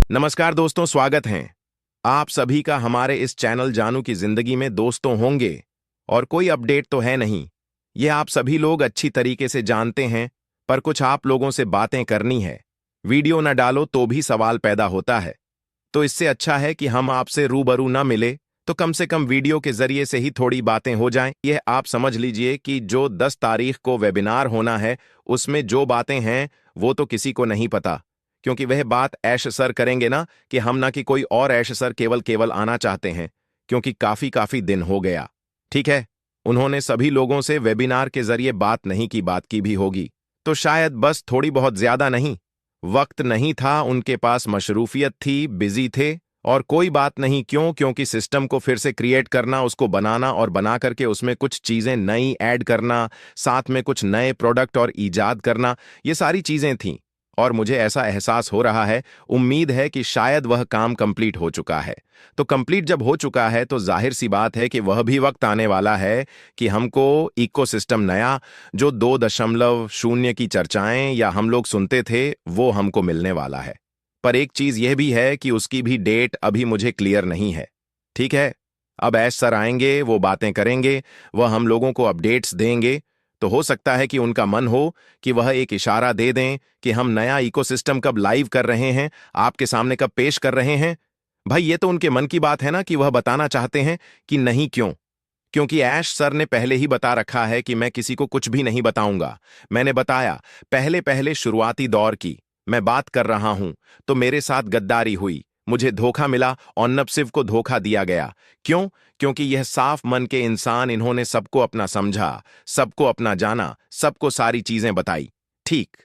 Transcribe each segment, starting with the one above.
नमस्कार दोस्तों, स्वागत है आप सभी का हमारे इस चैनल जानू की जिंदगी में। दोस्तों होंगे और कोई अपडेट तो है नहीं, ये आप सभी लोग अच्छी तरीके से जानते हैं, पर कुछ आप लोगों से बातें करनी है। वीडियो न डालो तो भी सवाल पैदा होता है, तो इससे अच्छा है कि हम आपसे रूबरू न मिले तो कम से कम वीडियो के जरिए से ही थोड़ी बातें हो जाएं। यह आप समझ लीजिए कि जो 10 तारीख को वेबिनार होना है, उसमें जो बातें हैं वो तो किसी को नहीं पता, क्योंकि वह बात ऐश सर करेंगे ना, कि हम ना कि कोई और ऐश सर केवल केवल आना चाहते हैं, क्योंकि काफी दिन हो गया। ठीक है, उन्होंने सभी लोगों से वेबिनार के जरिए बात नहीं की, बात की भी होगी तो शायद बस थोड़ी बहुत ज्यादा नहीं, वक्त नहीं था उनके पास, मशरूफियत थी, बिजी थे। और कोई बात नहीं, क्यों? क्योंकि सिस्टम को फिर से क्रिएट करना, उसको बनाना और बना करके उसमें कुछ चीजें नई ऐड करना, साथ में कुछ नए प्रोडक्ट और ईजाद करना, ये सारी चीजें थीं। और मुझे ऐसा एहसास हो रहा है, उम्मीद है कि शायद वह काम कंप्लीट हो चुका है। तो कंप्लीट जब हो चुका है तो जाहिर सी बात है कि वह भी वक्त आने वाला है कि हमको इकोसिस्टम नया, जो 2.0 की चर्चाएं या हम लोग सुनते थे, वो हमको मिलने वाला है। पर एक चीज यह भी है कि उसकी भी डेट अभी मुझे क्लियर नहीं है। ठीक है, अब ऐश सर आएंगे, वो बातें करेंगे, वह हम लोगों को अपडेट्स देंगे, तो हो सकता है कि उनका मन हो कि वह एक इशारा दे दें कि हम नया इकोसिस्टम कब लाइव कर रहे हैं, आपके सामने कब पेश कर रहे हैं। भाई ये तो उनके मन की बात है ना, कि वह बताना चाहते हैं कि नहीं। क्यों? क्योंकि ऐश सर ने पहले ही बता रखा है कि मैं किसी को कुछ भी नहीं बताऊंगा। मैंने बताया, पहले पहले शुरुआती दौर की मैं बात कर रहा हूं, तो मेरे साथ गद्दारी हुई, मुझे धोखा मिला और नब्सिव को धोखा दिया गया। क्यों? क्योंकि यह साफ मन के इंसान, इन्होंने सबको अपना समझा, सबको अपना जाना, सबको सारी चीजें बताई। ठीक,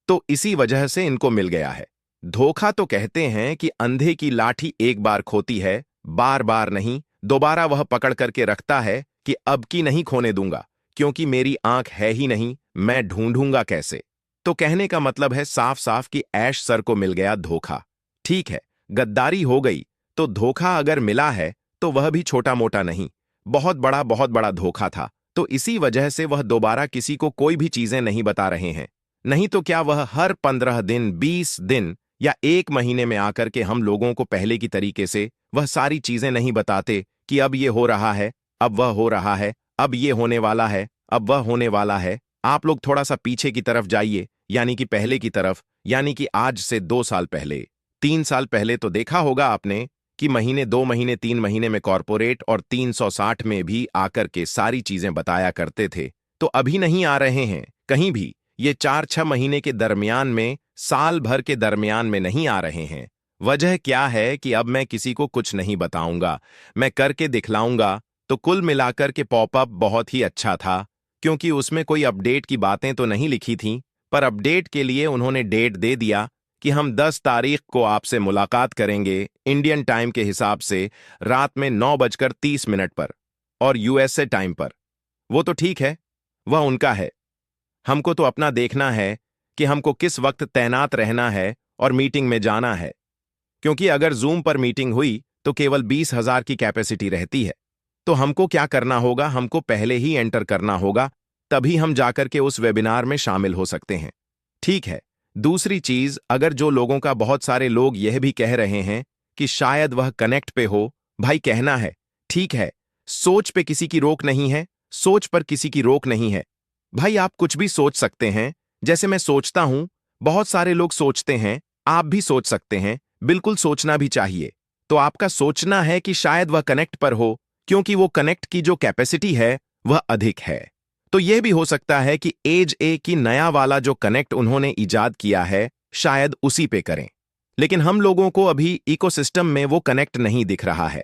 तो इसी वजह से इनको मिल गया है धोखा। तो कहते हैं कि अंधे की लाठी एक बार खोती है, बार बार नहीं, दोबारा वह पकड़ करके रखता है कि अब की नहीं खोने दूंगा, क्योंकि मेरी आंख है ही नहीं, मैं ढूंढूंगा कैसे। तो कहने का मतलब है साफ साफ कि ऐश सर को मिल गया धोखा। ठीक है, गद्दारी हो गई, तो धोखा अगर मिला है तो वह भी छोटा मोटा नहीं, बहुत बड़ा धोखा था। तो इसी वजह से वह दोबारा किसी को कोई भी चीजें नहीं बता रहे हैं। नहीं तो क्या वह हर 15 दिन, 20 दिन या 1 महीने में आकर के हम लोगों को पहले की तरीके से वह सारी चीजें नहीं बताते कि अब ये हो रहा है, अब वह हो रहा है, अब ये होने वाला है, अब वह होने वाला है। आप लोग थोड़ा सा पीछे की तरफ जाइए, यानी कि पहले की तरफ, यानी कि आज से 2 साल पहले, 3 साल पहले तो देखा होगा आपने कि महीने, 2 महीने, 3 महीने में कॉरपोरेट और 360 में भी आकर के सारी चीजें बताया करते थे। तो अभी नहीं आ रहे हैं कहीं भी, ये 4-6 महीने के दरमियान में, साल भर के दरमियान में नहीं आ रहे हैं। वजह क्या है कि अब मैं किसी को कुछ नहीं बताऊंगा, मैं करके दिखलाऊंगा। तो कुल मिलाकर के पॉपअप बहुत ही अच्छा था, क्योंकि उसमें कोई अपडेट की बातें तो नहीं लिखी थीं, पर अपडेट के लिए उन्होंने डेट दे दिया कि हम 10 तारीख को आपसे मुलाकात करेंगे इंडियन टाइम के हिसाब से, रात में 9:30 पर, और यूएसए टाइम पर। वो तो ठीक है, वह उनका है। हमको तो अपना देखना है कि हमको किस वक्त तैनात रहना है और मीटिंग में जाना है, क्योंकि अगर जूम पर मीटिंग हुई तो केवल 20,000 की कैपेसिटी रहती है। तो हमको क्या करना होगा, हमको पहले ही एंटर करना होगा, तभी हम जाकर के उस वेबिनार में शामिल हो सकते हैं। ठीक है, दूसरी चीज, अगर जो लोगों का, बहुत सारे लोग यह भी कह रहे हैं कि शायद वह कनेक्ट पे हो, भाई कहना है, ठीक है, सोच पे किसी की रोक नहीं है, सोच पर किसी की रोक नहीं है। भाई आप कुछ भी सोच सकते हैं, जैसे मैं सोचता हूं, बहुत सारे लोग सोचते हैं, आप भी सोच सकते हैं, बिल्कुल सोचना भी चाहिए। तो आपका सोचना है कि शायद वह कनेक्ट पर हो, क्योंकि वो कनेक्ट की जो कैपेसिटी है वह अधिक है। तो यह भी हो सकता है कि एज ए की नया वाला जो कनेक्ट उन्होंने इजाद किया है, शायद उसी पे करें। लेकिन हम लोगों को अभी इकोसिस्टम में वो कनेक्ट नहीं दिख रहा है।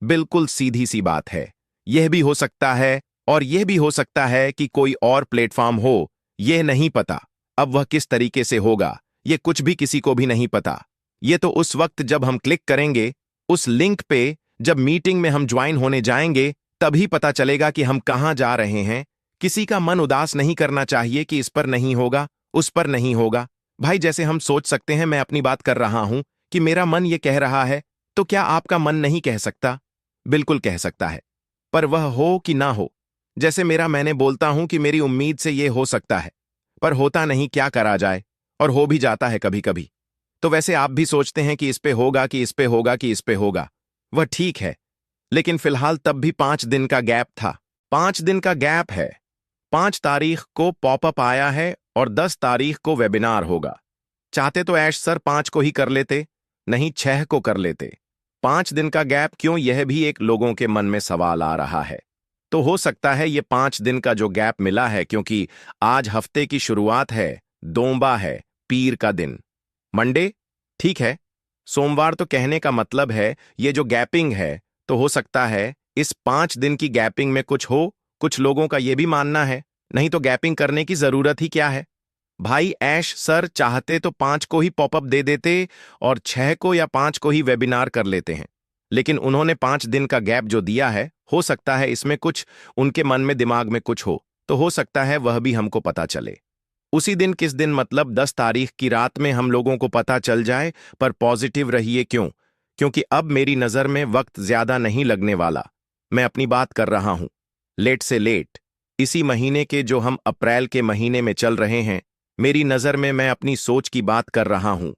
बिल्कुल सीधी सी बात है। यह भी हो सकता है, और यह भी हो सकता है कि कोई और प्लेटफॉर्म हो, यह नहीं पता। अब वह किस तरीके से होगा, यह कुछ भी किसी को भी नहीं पता। यह तो उस वक्त जब हम क्लिक करेंगे उस लिंक पे, जब मीटिंग में हम ज्वाइन होने जाएंगे, तभी पता चलेगा कि हम कहां जा रहे हैं। किसी का मन उदास नहीं करना चाहिए कि इस पर नहीं होगा, उस पर नहीं होगा। भाई जैसे हम सोच सकते हैं, मैं अपनी बात कर रहा हूं कि मेरा मन यह कह रहा है, तो क्या आपका मन नहीं कह सकता? बिल्कुल कह सकता है, पर वह हो कि ना हो। जैसे मैंने बोलता हूं कि मेरी उम्मीद से यह हो सकता है, पर होता नहीं, क्या करा जाए, और हो भी जाता है कभी कभी। तो वैसे आप भी सोचते हैं कि इस पे होगा कि इस पे होगा कि इस पे होगा। वह ठीक है, लेकिन फिलहाल तब भी 5 दिन का गैप था। 5 दिन का गैप है। 5 तारीख को पॉपअप आया है और 10 तारीख को वेबिनार होगा। चाहते तो ऐश सर 5 को ही कर लेते, नहीं 6 को कर लेते। 5 दिन का गैप क्यों, यह भी एक लोगों के मन में सवाल आ रहा है। तो हो सकता है ये 5 दिन का जो गैप मिला है क्योंकि आज हफ्ते की शुरुआत है, दोंबा है, पीर का दिन, मंडे, ठीक है। सोमवार तो कहने का मतलब है ये जो गैपिंग है, तो हो सकता है इस 5 दिन की गैपिंग में कुछ हो। कुछ लोगों का यह भी मानना है, नहीं तो गैपिंग करने की जरूरत ही क्या है। भाई ऐश सर चाहते तो 5 को ही पॉपअप दे देते और 6 को या 5 को ही वेबिनार कर लेते हैं, लेकिन उन्होंने 5 दिन का गैप जो दिया है, हो सकता है इसमें कुछ उनके मन में दिमाग में कुछ हो, तो हो सकता है वह भी हमको पता चले उसी दिन। किस दिन मतलब 10 तारीख की रात में हम लोगों को पता चल जाए। पर पॉजिटिव रहिए, क्यों? क्योंकि अब मेरी नजर में वक्त ज्यादा नहीं लगने वाला। मैं अपनी बात कर रहा हूं, लेट से लेट इसी महीने के, जो हम अप्रैल के महीने में चल रहे हैं, मेरी नजर में मैं अपनी सोच की बात कर रहा हूं।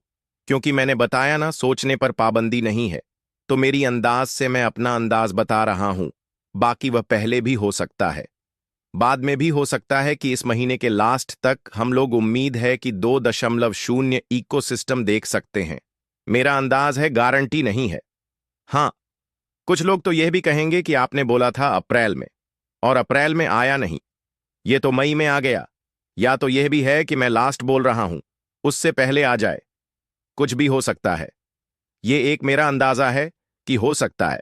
क्योंकि मैंने बताया ना, सोचने पर पाबंदी नहीं है, तो मेरी अंदाज से मैं अपना अंदाज बता रहा हूं। बाकी वह पहले भी हो सकता है, बाद में भी हो सकता है कि इस महीने के लास्ट तक हम लोग उम्मीद है कि 2.0 इकोसिस्टम देख सकते हैं। मेरा अंदाज है, गारंटी नहीं है। हाँ, कुछ लोग तो यह भी कहेंगे कि आपने बोला था अप्रैल में, और अप्रैल में आया नहीं, ये तो मई में आ गया। या तो यह भी है कि मैं लास्ट बोल रहा हूं, उससे पहले आ जाए। कुछ भी हो सकता है, ये एक मेरा अंदाजा है कि हो सकता है।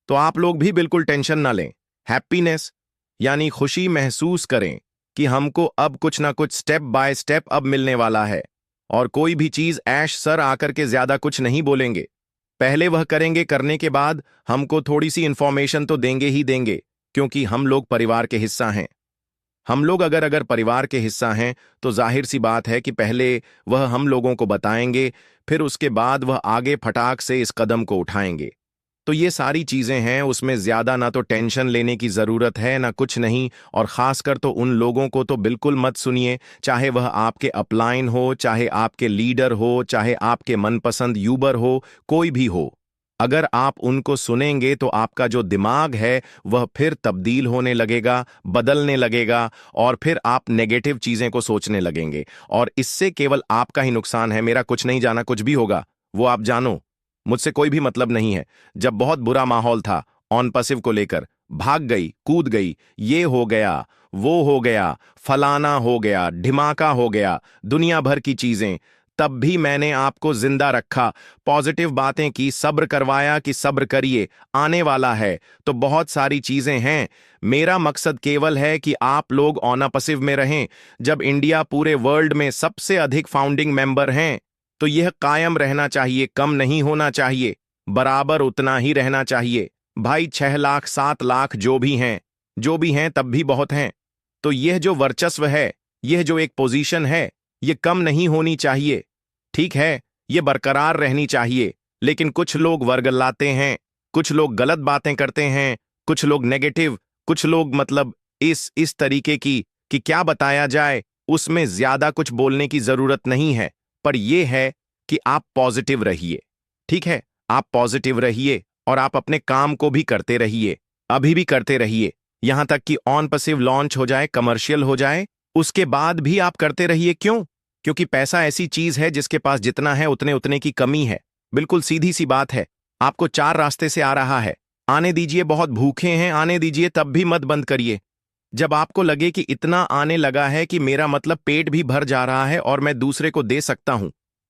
तो आप लोग भी बिल्कुल टेंशन ना लें। हैप्पीनेस यानी खुशी महसूस करें कि हमको अब कुछ ना कुछ स्टेप बाय स्टेप अब मिलने वाला है। और कोई भी चीज ऐश सर आकर के ज्यादा कुछ नहीं बोलेंगे, पहले वह करेंगे, करने के बाद हमको थोड़ी सी इंफॉर्मेशन तो देंगे ही देंगे, क्योंकि हम लोग परिवार के हिस्सा हैं। हम लोग अगर अगर परिवार के हिस्सा हैं तो जाहिर सी बात है कि पहले वह हम लोगों को बताएंगे, फिर उसके बाद वह आगे फटाक से इस कदम को उठाएंगे। तो ये सारी चीजें हैं, उसमें ज्यादा ना तो टेंशन लेने की जरूरत है ना कुछ नहीं। और खासकर तो उन लोगों को तो बिल्कुल मत सुनिए, चाहे वह आपके अपलाइन हो, चाहे आपके लीडर हो, चाहे आपके मनपसंद यूबर हो, कोई भी हो। अगर आप उनको सुनेंगे तो आपका जो दिमाग है वह फिर तब्दील होने लगेगा, बदलने लगेगा, और फिर आप नेगेटिव चीजें को सोचने लगेंगे। और इससे केवल आपका ही नुकसान है। मेरा कुछ नहीं जाना, कुछ भी होगा वो आप जानो, मुझसे कोई भी मतलब नहीं है। जब बहुत बुरा माहौल था ऑन पसिव को लेकर, भाग गई, कूद गई, ये हो गया, वो हो गया, फलाना हो गया, ढिमाका हो गया, दुनिया भर की चीजें, तब भी मैंने आपको जिंदा रखा, पॉजिटिव बातें की, सब्र करवाया कि सब्र करिए, आने वाला है। तो बहुत सारी चीजें हैं। मेरा मकसद केवल है कि आप लोग ऑन पसिव में रहें। जब इंडिया पूरे वर्ल्ड में सबसे अधिक फाउंडिंग मेंबर हैं, तो यह कायम रहना चाहिए, कम नहीं होना चाहिए, बराबर उतना ही रहना चाहिए। भाई 6 लाख 7 लाख जो भी हैं, जो भी हैं तब भी बहुत हैं। तो यह जो वर्चस्व है, यह जो एक पोजीशन है, ये कम नहीं होनी चाहिए। ठीक है, ये बरकरार रहनी चाहिए। लेकिन कुछ लोग वर्गलाते हैं, कुछ लोग गलत बातें करते हैं, कुछ लोग नेगेटिव, कुछ लोग मतलब इस तरीके की कि क्या बताया जाए, उसमें ज्यादा कुछ बोलने की जरूरत नहीं है। पर यह है कि आप पॉजिटिव रहिए। ठीक है, आप पॉजिटिव रहिए और आप अपने काम को भी करते रहिए, अभी भी करते रहिए, यहां तक कि ऑन पसिव लॉन्च हो जाए, कमर्शियल हो जाए, उसके बाद भी आप करते रहिए। क्यों? क्योंकि पैसा ऐसी चीज है जिसके पास जितना है उतने उतने की कमी है। बिल्कुल सीधी सी बात है। आपको 4 रास्ते से आ रहा है, आने दीजिए। बहुत भूखे हैं, आने दीजिए, तब भी मत बंद करिए। जब आपको लगे कि इतना आने लगा है कि मेरा मतलब पेट भी भर जा रहा है और मैं दूसरे को दे सकता हूं,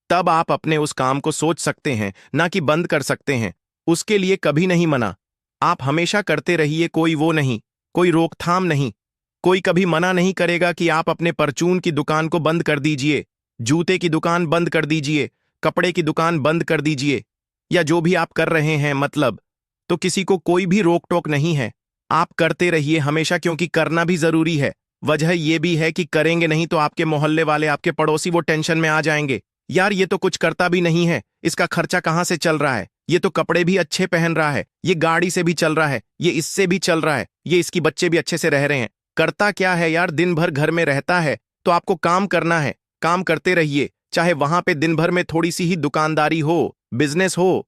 तब आप अपने उस काम को सोच सकते हैं, ना कि बंद कर सकते हैं। उसके लिए कभी नहीं मना, आप हमेशा करते रहिए, कोई वो नहीं, कोई रोकथाम नहीं। कोई कभी मना नहीं करेगा कि आप अपने परचून की दुकान को बंद कर दीजिए, जूते की दुकान बंद कर दीजिए, कपड़े की दुकान बंद कर दीजिए, या जो भी आप कर रहे हैं मतलब। तो किसी को कोई भी रोक टोक नहीं है। आप करते रहिए हमेशा, क्योंकि करना भी जरूरी है। वजह यह भी है कि करेंगे नहीं तो आपके मोहल्ले वाले, आपके पड़ोसी वो टेंशन में आ जाएंगे, यार ये तो कुछ करता भी नहीं है, इसका खर्चा कहां से चल रहा है, ये तो कपड़े भी अच्छे पहन रहा है, ये गाड़ी से भी चल रहा है, ये इससे भी चल रहा है, ये इसकी बच्चे भी अच्छे से रह रहे हैं। करता क्या है यार, दिन भर घर में रहता है। तो आपको काम करना है, काम करते रहिए, चाहे वहां पे दिन भर में थोड़ी सी ही दुकानदारी हो, बिजनेस हो,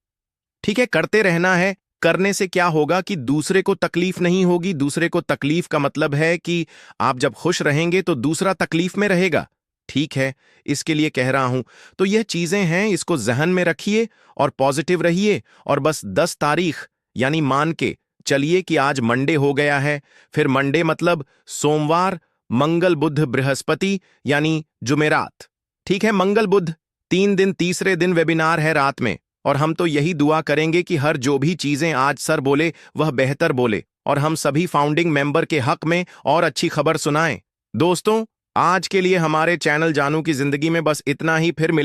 ठीक है, करते रहना है। करने से क्या होगा कि दूसरे को तकलीफ नहीं होगी। दूसरे को तकलीफ का मतलब है कि आप जब खुश रहेंगे तो दूसरा तकलीफ में रहेगा। ठीक है, इसके लिए कह रहा हूं। तो यह चीजें हैं, इसको जहन में रखिए और पॉजिटिव रहिए। और बस 10 तारीख यानी मान के चलिए कि आज मंडे हो गया है। फिर मंडे मतलब सोमवार, मंगल, बुध, बृहस्पति यानी जुमेरात। ठीक है, मंगल बुध 3 दिन, तीसरे दिन वेबिनार है रात में। और हम तो यही दुआ करेंगे कि हर जो भी चीजें आज सर बोले वह बेहतर बोले और हम सभी फाउंडिंग मेंबर के हक में और अच्छी खबर सुनाएं। दोस्तों, आज के लिए हमारे चैनल जानू की जिंदगी में बस इतना ही। फिर मिले।